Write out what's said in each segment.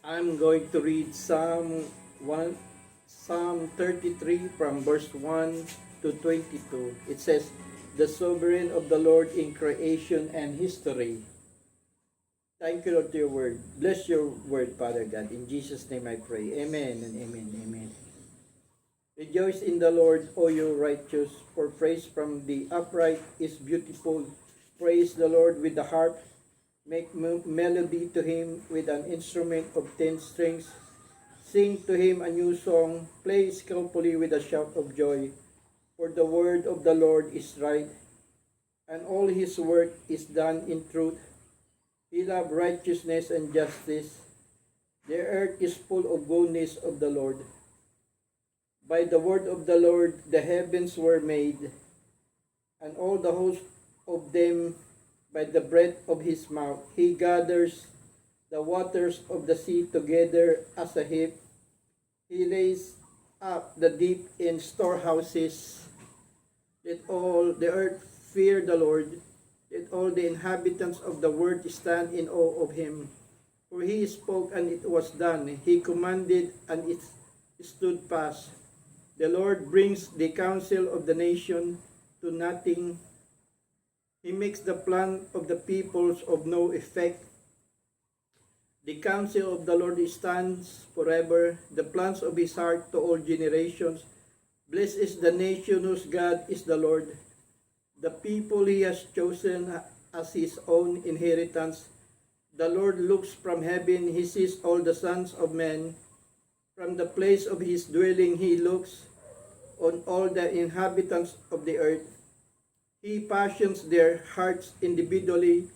I'm going to read Psalm 33 from verse 1 to 22. It says, "The sovereign of the Lord in creation and history." Thank you, Lord, to your word. Bless your word, Father God. In Jesus' name I pray. Amen and amen. Amen. Rejoice in the Lord, O you righteous, for praise from the upright is beautiful. Praise the Lord with the harp. Make melody to him with an instrument of 10 strings. Sing to him a new song. Play skillfully with a shout of joy. For the word of the Lord is right, and all his work is done in truth. He loves righteousness and justice. The earth is full of goodness of the Lord. By the word of the Lord the heavens were made, and all the host of them by the breath of his mouth. He gathers the waters of the sea together as a heap. He lays up the deep in storehouses. Let all the earth fear the Lord. Let all the inhabitants of the world stand in awe of him. For he spoke and it was done. He commanded and it stood fast. The Lord brings the counsel of the nation to nothing. He makes the plan of the peoples of no effect. The counsel of the Lord stands forever, the plans of his heart to all generations. Blessed is the nation whose God is the Lord, the people he has chosen as his own inheritance. The Lord looks from heaven, he sees all the sons of men. From the place of his dwelling he looks on all the inhabitants of the earth. He fashions their hearts individually.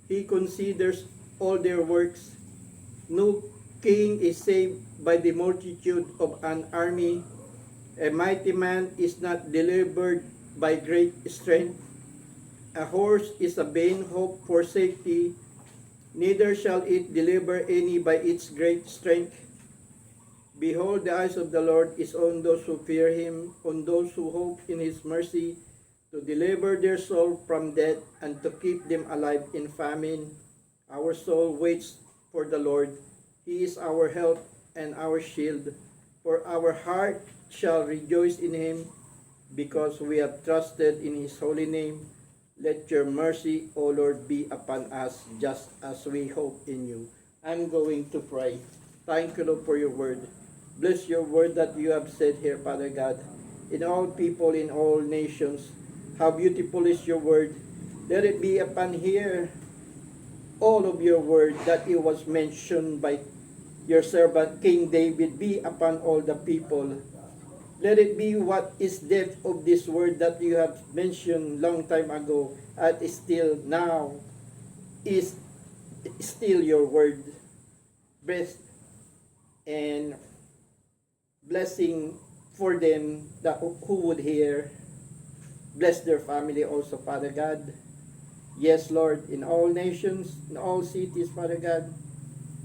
He considers all their works. No king is saved by the multitude of an army. A mighty man is not delivered by great strength. A horse is a vain hope for safety. Neither shall it deliver any by its great strength. Behold, the eyes of the Lord is on those who fear him, on those who hope in his mercy, to deliver their soul from death and to keep them alive in famine. Our soul waits for the Lord. He is our help and our shield. For our heart shall rejoice in him, because we have trusted in his holy name. Let your mercy, O Lord, be upon us, just as we hope in you. I'm going to pray. Thank you, Lord, for your word. Bless your word that you have said here, Father God. In all people, in all nations, how beautiful is your word. Let it be upon here, all of your word that it was mentioned by your servant King David, be upon all the people. Let it be what is depth of this word that you have mentioned long time ago, and is still now, is still your word. Best and blessing for them that who would hear. Bless their family also, Father God. Yes, Lord, in all nations, in all cities, Father God.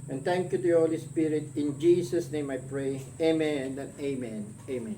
And thank you to your Holy Spirit. In Jesus' name I pray. Amen and amen. Amen.